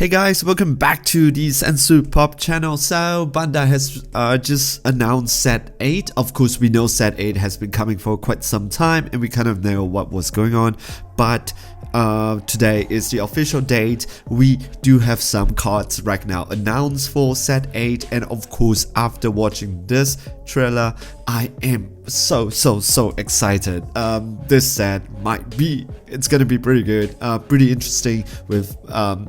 Hey guys, welcome back to the soooo Pop channel. So Bandai has just announced set 8. Of course, we know set 8 has been coming for quite some time and we kind of know what was going on. But today is the official date. We do have some cards right now announced for set 8, and of course after watching this trailer I am so excited. This set it's gonna be pretty good, pretty interesting, with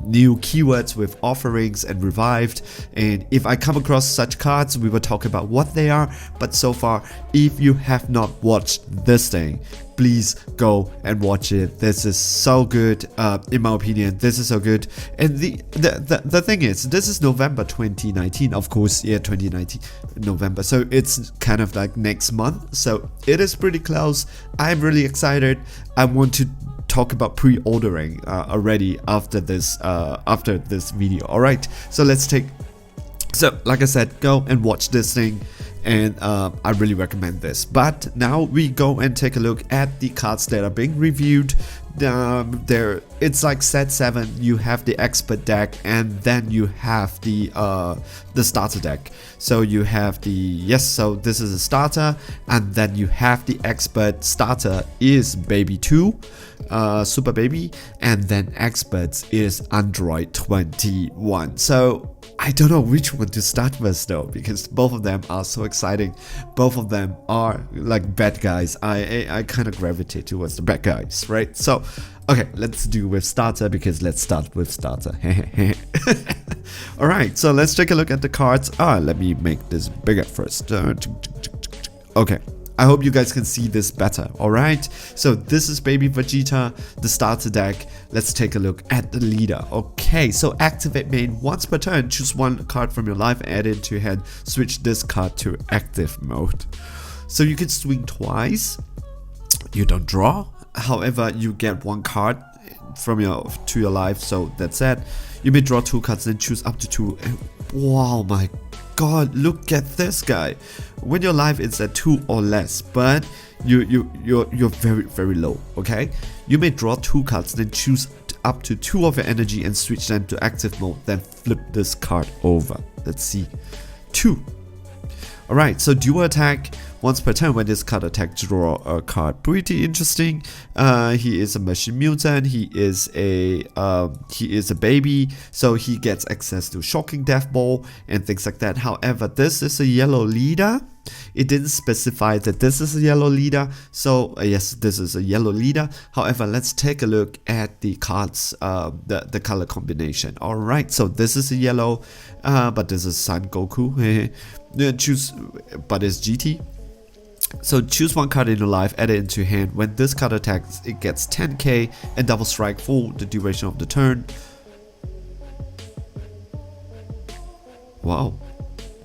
new keywords, with offerings and revived. And if I come across such cards, we will talk about what they are. But so far, if you have not watched this thing, please go and watch it. This is so good. In my opinion, this is so good. And the thing is, this is November 2019, of course. Yeah, 2019 November, so it's kind of like next month, so it is pretty close. I'm really excited. I want to talk about pre-ordering already after this video. All right, so like I said, go and watch this thing, and I really recommend this. But now we go and take a look at the cards that are being reviewed. It's like set 7. You have the expert deck, and then you have the starter deck. So you have so this is a starter, and then you have the expert. Starter is baby 2, super baby, and then experts is Android 21. So I don't know which one to start with though, because both of them are so exciting. Both of them are like bad guys. I kind of gravitate towards the bad guys, right? So okay, let's do with starter, because let's start with starter. All right, so let's take a look at the cards. Let me make this bigger first. Okay, I hope you guys can see this better. All right, so this is baby Vegeta, the starter deck. Let's take a look at the leader. Okay, so activate main once per turn. Choose one card from your life, add it to your hand, switch this card to active mode. So you can swing twice. You don't draw. However, you get one card from to your life, so that's it. You may draw 2 cards, then choose up to 2. And wow, my god, look at this guy. When your life is at 2 or less, but you're very low. Okay, you may draw 2 cards, then choose up to 2 of your energy and switch them to active mode, then flip this card over. Let's see. 2. Alright, so dual attack once per turn. When this card attacks, draw a card. Pretty interesting. He is a machine mutant. He is a baby, so he gets access to shocking death ball and things like that. However, this is a yellow leader. It didn't specify that this is a yellow leader, so yes, this is a yellow leader. However, let's take a look at the cards, the color combination. All right, so this is a yellow, but this is Son Goku. Choose, but it's GT. So choose one card in your life, add it into your hand. When this card attacks, it gets 10k and double strike for the duration of the turn. Wow,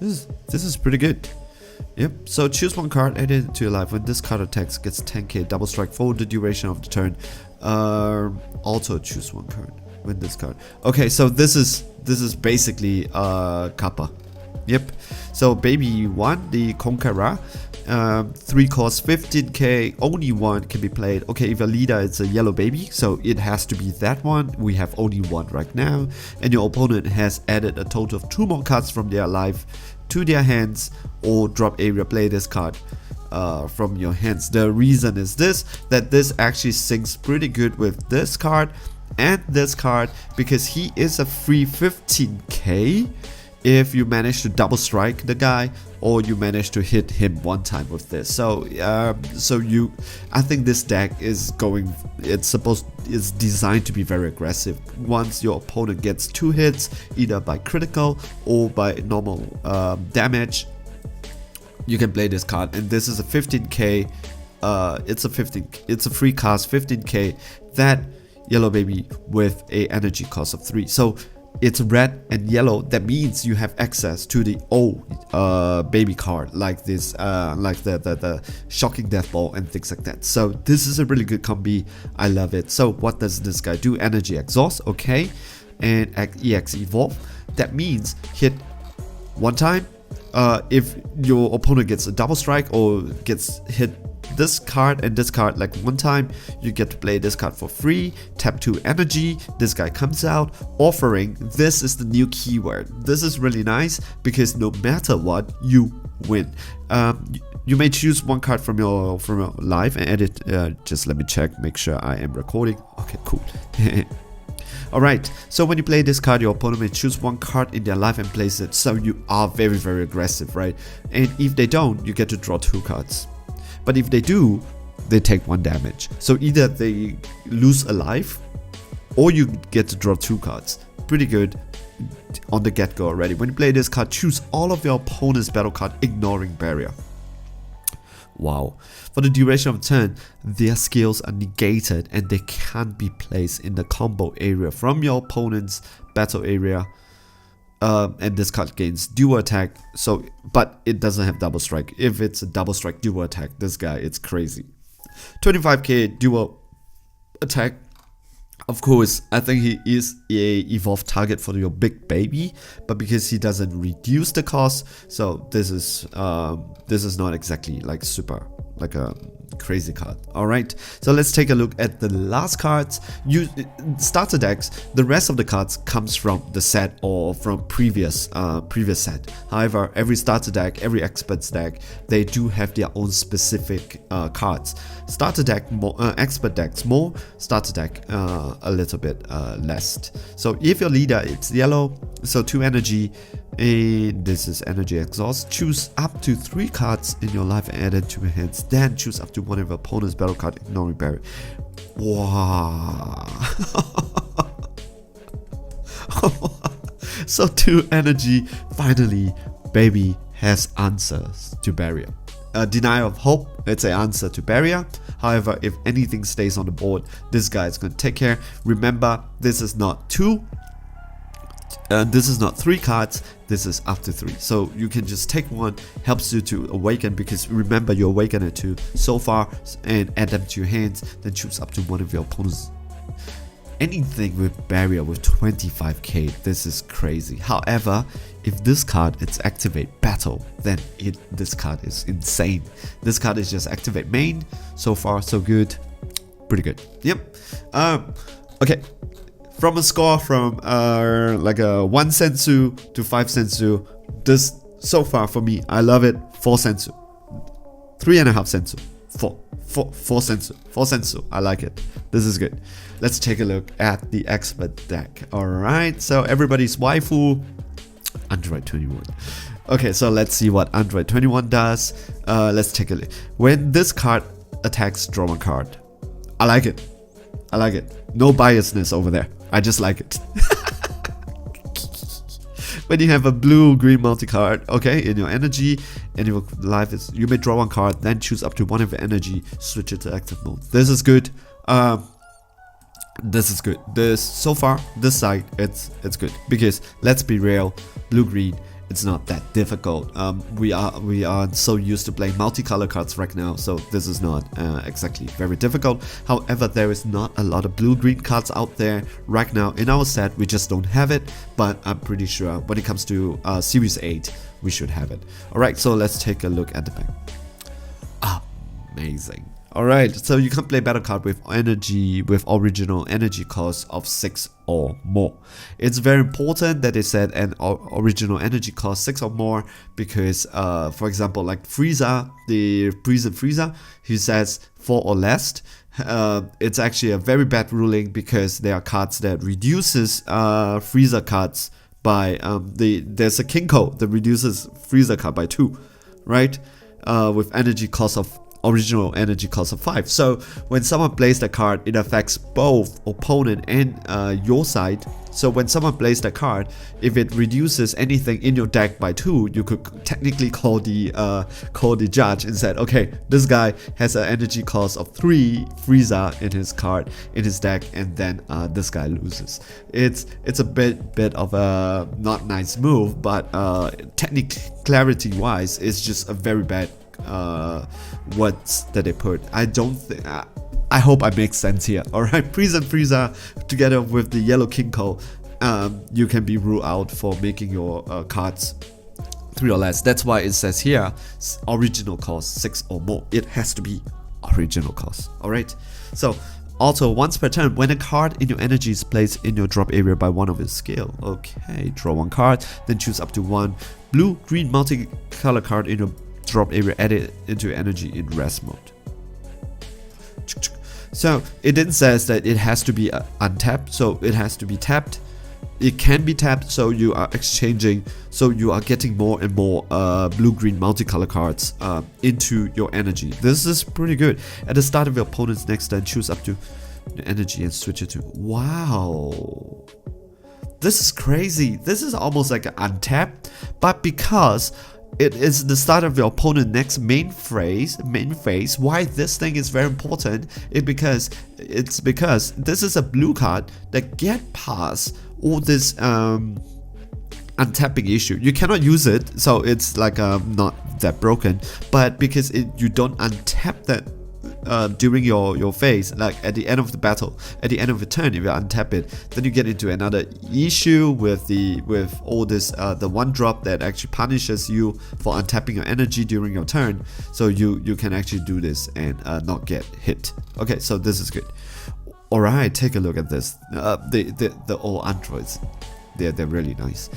this is pretty good. Yep, so choose one card, add it to your life. When this card attacks, gets 10k, double strike for the duration of the turn. Also choose one card when this card. Okay, so this is basically Kappa. Yep, so baby 1, the Conqueror. 3 costs 15k, only 1 can be played. Okay, if your leader is a yellow baby, so it has to be that one. We have only 1 right now, and your opponent has added a total of 2 more cards from their life to their hands, or drop area, play this card from your hands. The reason is that this actually syncs pretty good with this card and this card, because he is a free 15k if you manage to double strike the guy, or you manage to hit him one time with this. So I think this deck is designed to be very aggressive. Once your opponent gets 2 hits, either by critical or by normal damage, you can play this card. And this is a 15k. It's a free cast, 15k. That yellow baby with a energy cost of 3. So it's red and yellow. That means you have access to the old baby card, like this, like the shocking death ball and things like that. So this is a really good combi. I love it. So what does this guy do? Energy exhaust, okay, and EX evolve. That means hit 1 time. If your opponent gets a double strike or gets hit this card and this card like one time, you get to play this card for free. Tap 2 energy, this guy comes out, offering. This is the new keyword. This is really nice because no matter what, you win. You may choose one card from your life and edit. Just let me check, make sure I am recording. Okay, cool. Alright, so when you play this card, your opponent may choose one card in their life and place it, so you are very, very aggressive, right? And if they don't, you get to draw 2 cards. But if they do, they take 1 damage. So either they lose a life, or you get to draw 2 cards. Pretty good on the get-go already. When you play this card, choose all of your opponent's battle card, ignoring barrier. Wow. For the duration of a turn, their skills are negated and they can't be placed in the combo area from your opponent's battle area. And this card gains dual attack, so but it doesn't have double strike. If it's a double strike dual attack, this guy, it's crazy. 25k dual attack. Of course, I think he is a evolved target for your big baby, but because he doesn't reduce the cost, so this is not exactly like super like a crazy card. Alright, so let's take a look at the last cards. Starter decks, the rest of the cards comes from the set or from previous set. However, every starter deck, every experts deck, they do have their own specific cards. Starter deck more, expert decks more, starter deck a little bit less. So if your leader is yellow, so 2 energy, and this is energy exhaust, choose up to 3 cards in your life and add it to your hands, then choose up to one of your opponent's battle card, ignoring barrier. Wow. So 2 energy, finally baby has answers to barrier. Denial of hope, it's an answer to barrier. However, if anything stays on the board, this guy is going to take care. Remember, this is not 2. This is not 3 cards, this is up to 3. So you can just take one, helps you to awaken, because remember you awaken it to so far and add them to your hands, then choose up to one of your opponents. Anything with barrier with 25k, this is crazy. However, if this card is activate battle, then this card is insane. This card is just activate main. So far so good, pretty good. Yep. Okay. From a score from like a 1 sensu to 5 sensu, this so far for me, I love it. 4 sensu, 3.5 sensu, 4 sensu, 4 sensu. I like it. This is good. Let's take a look at the expert deck. Alright, so everybody's waifu, Android 21. Okay, so let's see what Android 21 does. Let's take a look. When this card attacks, draw 1 card. I like it. I like it. No biasness over there. I just like it. When you have a blue-green multi-card, okay, in your energy, and your life is, you may draw 1 card, then choose up to one of your energy, switch it to active mode. This is good. This is good. This so far, this side, it's good, because let's be real, blue-green, it's not that difficult. We are so used to playing multicolor cards right now, so this is not exactly very difficult. However, there is not a lot of blue-green cards out there right now in our set. We just don't have it, but I'm pretty sure when it comes to Series 8, we should have it. Alright, so let's take a look at the back. Amazing. Alright, so you can play battle card with energy, with original energy cost of 6 or more. It's very important that they said an original energy cost 6 or more, because for example, like Frieza, the Prison Frieza, he says 4 or less. It's actually a very bad ruling, because there are cards that reduces Frieza cards by there's a Kinko that reduces Frieza card by 2, right? With energy cost of original energy cost of 5. So when someone plays the card, it affects both opponent and your side. So when someone plays the card, if it reduces anything in your deck by 2, you could technically call the judge and said, okay, this guy has an energy cost of 3 Frieza in his card, in his deck, and then this guy loses. It's a bit of a not nice move, but technically clarity wise, it's just a very bad words that they put. I don't think, I hope I make sense here. Alright, Prison Frieza together with the Yellow Kinko, you can be ruled out for making your cards 3 or less. That's why it says here original cost 6 or more. It has to be original cost. Alright, so also once per turn, when a card in your energy is placed in your drop area by one of its skill. Okay, draw one card, then choose up to one blue-green multicolor card in your drop area, add it into your energy in rest mode. So it then says that it has to be untapped, so it has to be tapped. It can be tapped, so you are exchanging, so you are getting more and more blue-green multicolor cards into your energy. This is pretty good. At the start of your opponent's next turn, choose up to your energy and switch it to. Wow, this is crazy. This is almost like an untapped, but because it is the start of your opponent's next main phase. Why this thing is very important is because this is a blue card that get past all this untapping issue. You cannot use it, so it's like not that broken. But because you don't untap that during your phase, like at the end of the battle, at the end of the turn, if you untap it, then you get into another issue with all this the one drop that actually punishes you for untapping your energy during your turn. So you can actually do this and not get hit. Okay, so this is good. Alright, take a look at this. The old androids, they're really nice.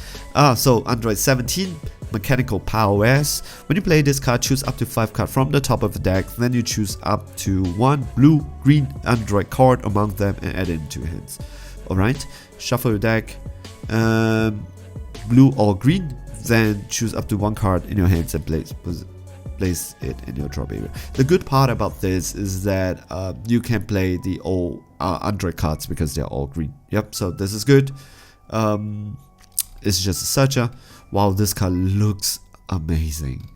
So Android 17, Mechanical Powers. When you play this card, choose up to 5 cards from the top of the deck. Then you choose up to one blue-green android card among them and add it into your hands. Alright, shuffle your deck, blue or green. Then choose up to one card in your hands and place it in your drop area. The good part about this is that you can play the old android cards because they're all green. Yep, so this is good. It's just a searcher. Wow, this card looks amazing.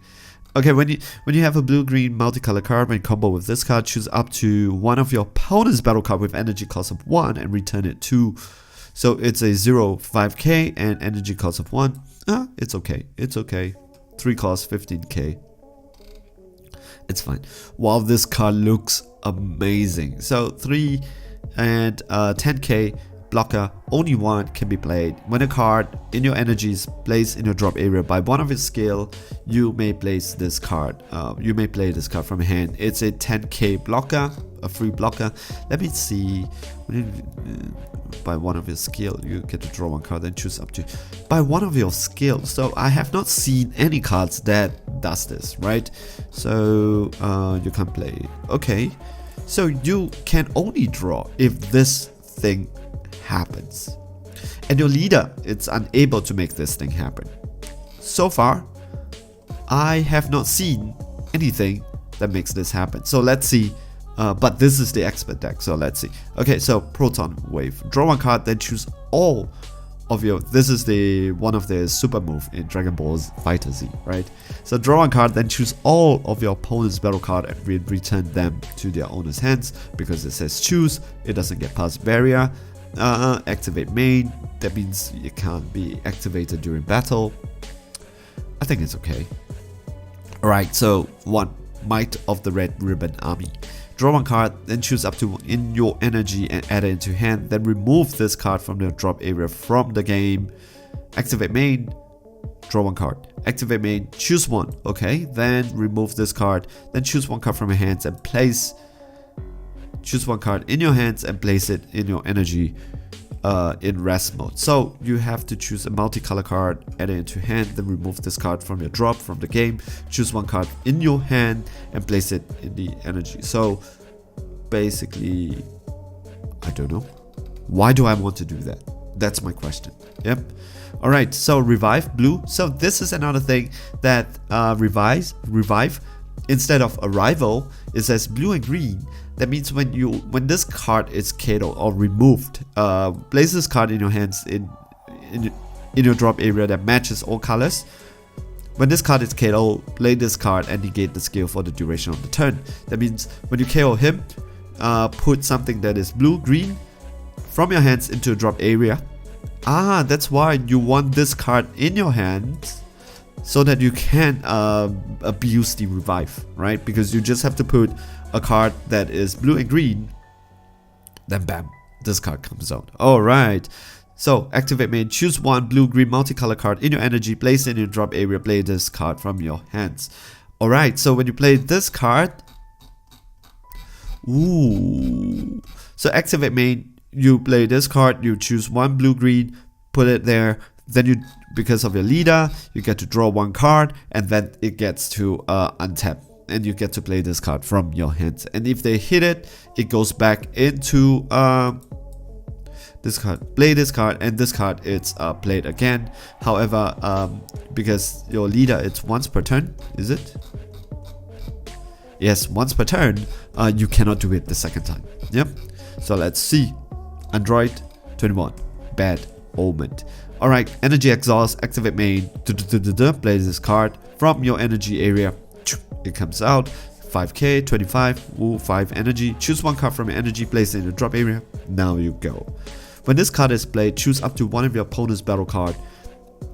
Okay, when you have a blue-green multicolor card, when you combo with this card, choose up to one of your opponent's battle card with energy cost of 1 and return it to. So it's a 0.5k and energy cost of 1. It's okay. It's okay. 3 cost 15k. It's fine. Wow, this card looks amazing. So 3 and 10k blocker, only one can be played. When a card in your energy is placed in your drop area by one of its skill, you may place this card. You may play this card from your hand. It's a 10k blocker, a free blocker. Let me see. By one of your skill, you get to draw one card and choose up to by one of your skills. So I have not seen any cards that does this, right? So you can play. Okay, so you can only draw if this thing happens, and your leader is unable to make this thing happen. So far, I have not seen anything that makes this happen. So let's see. But this is the expert deck, so let's see. Okay, so Proton Wave. Draw one card, then choose all of your. This is the one of the super move in Dragon Ball's Fighter Z, right? So draw one card, then choose all of your opponent's battle card and return them to their owner's hands because it says choose. It doesn't get past barrier. Activate main. That means it can't be activated during battle. I think it's okay. Alright, so 1. Might of the Red Ribbon Army. Draw one card, then choose up to in your energy and add it into hand. Then remove this card from the drop area from the game. Activate main. Draw one card. Activate main. Choose one. Okay. Then remove this card. Then choose one card from your hands and place. Choose one card in your hands and place it in your energy in rest mode. So you have to choose a multicolor card, add it into hand, then remove this card from your drop from the game. Choose one card in your hand and place it in the energy. So basically, I don't know. Why do I want to do that? That's my question. Yep. All right. So revive blue. So this is another thing that revive instead of arrival, it says blue and green. That means when this card is KO or removed, place this card in your hands in your drop area that matches all colors. When this card is KO, play this card and negate the skill for the duration of the turn. That means when you KO him, put something that is blue-green from your hands into a drop area. That's why you want this card in your hands so that you can abuse the revive, right? Because you just have to put a card that is blue and green, then bam, this card comes out. Alright, so activate main, choose one blue-green multicolor card in your energy, place it in your drop area, play this card from your hands. Alright, so when you play this card, Ooh. So activate main, you play this card, you choose one blue green, put it there, then you, because of your leader, you get to draw one card, and then it gets to untap, and you get to play this card from your hands. And if they hit it, it goes back into this card, play this card, and this card it's played again. However, because your leader it's once per turn, is it? Yes, once per turn, you cannot do it the second time. Yep. So let's see. Android 21, Bad Omen. Alright, energy exhaust, activate main, play this card from your energy area. It comes out, 5k, 25, ooh, 5 energy. Choose one card from your energy, place it in the drop area. Now you go. When this card is played, choose up to one of your opponent's battle card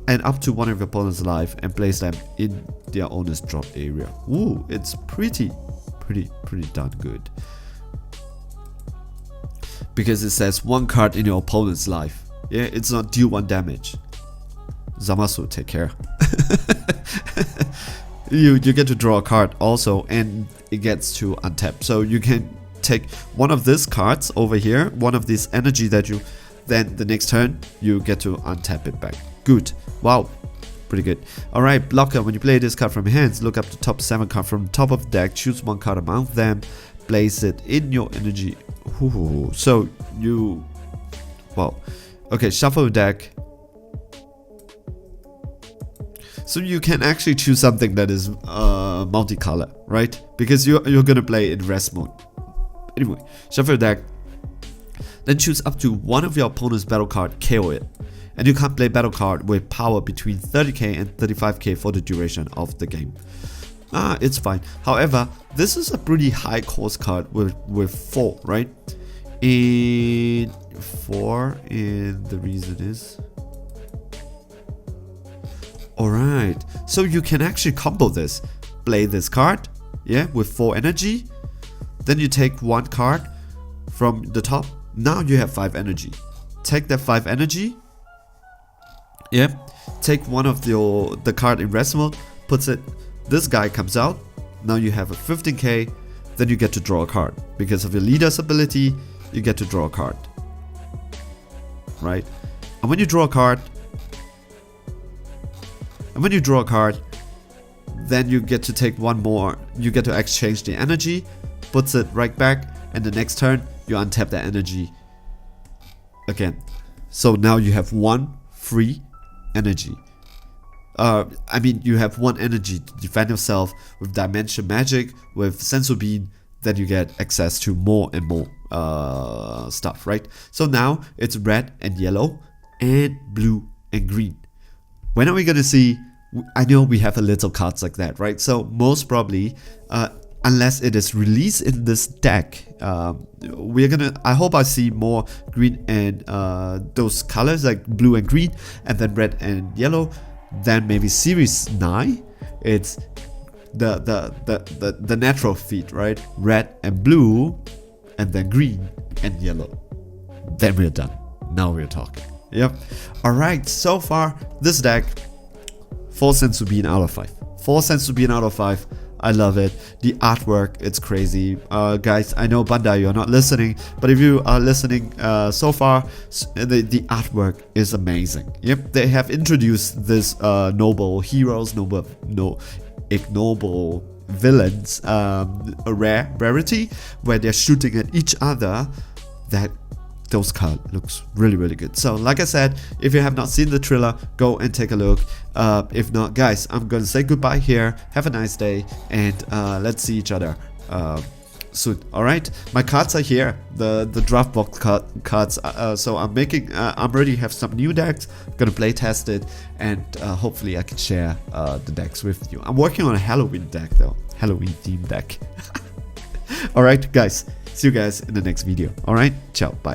and up to one of your opponent's life and place them in their owner's drop area. Ooh, it's pretty darn good. Because it says one card in your opponent's life. Yeah, it's not deal 1 damage. Zamasu, take care. you get to draw a card also, and it gets to untap. So you can take one of these cards over here, one of this energy that you, then the next turn you get to untap it back. Good. Wow. Pretty good. Alright, blocker. When you play this card from your hands, look up the top 7 card from the top of the deck, choose one card among them, place it in your energy. Ooh. So you, wow. Okay, shuffle the deck. So you can actually choose something that is multicolor, right? Because you're gonna play in rest mode. Anyway, shuffle the deck. Then choose up to one of your opponent's battle card, KO it. And you can't play battle card with power between 30k and 35k for the duration of the game. It's fine. However, this is a pretty high cost card with 4, right? In 4, and the reason is, alright, so you can actually combo this. Play this card, yeah, with 4 energy. Then you take one card from the top. Now you have 5 energy. Take that 5 energy. Yeah, take one of the card in rest mode, puts it. This guy comes out. Now you have a 15k. Then you get to draw a card because of your leader's ability. You get to draw a card, right? And when you draw a card, then you get to take one more. You get to exchange the energy, puts it right back, and the next turn you untap the energy again. So now you have 1 free energy. I mean, you have 1 energy to defend yourself with Dimension Magic, with Sensu Bean. Then you get access to more and more stuff, right? So now it's red and yellow and blue and green. When are we gonna see? I know we have a little cards like that, right? So most probably, unless it is released in this deck, we're gonna, I hope I see more green and those colors like blue and green, and then red and yellow. Then maybe series 9, it's the natural feed, right? Red and blue, and then green and yellow. Then we're done. Now we're talking. Yep. Alright, so far this deck, 4 Sensu Bean out of 5. 4 Sensu Bean out of 5. I love it. The artwork, it's crazy. Guys, I know Bandai, you're not listening, but if you are listening so far, the artwork is amazing. Yep, they have introduced this noble heroes, ignoble villains, a rarity, where they're shooting at each other. Those cards looks really good. So like I said, if you have not seen the trailer, go and take a look. If not, guys, I'm gonna say goodbye here. Have a nice day, and let's see each other soon. All right, my cards are here, the draft box cards. So I'm making, I already have some new decks. I'm gonna play test it, and hopefully I can share the decks with you. I'm working on a Halloween deck though, Halloween themed deck. All right, guys. See you guys in the next video. All right, ciao, bye.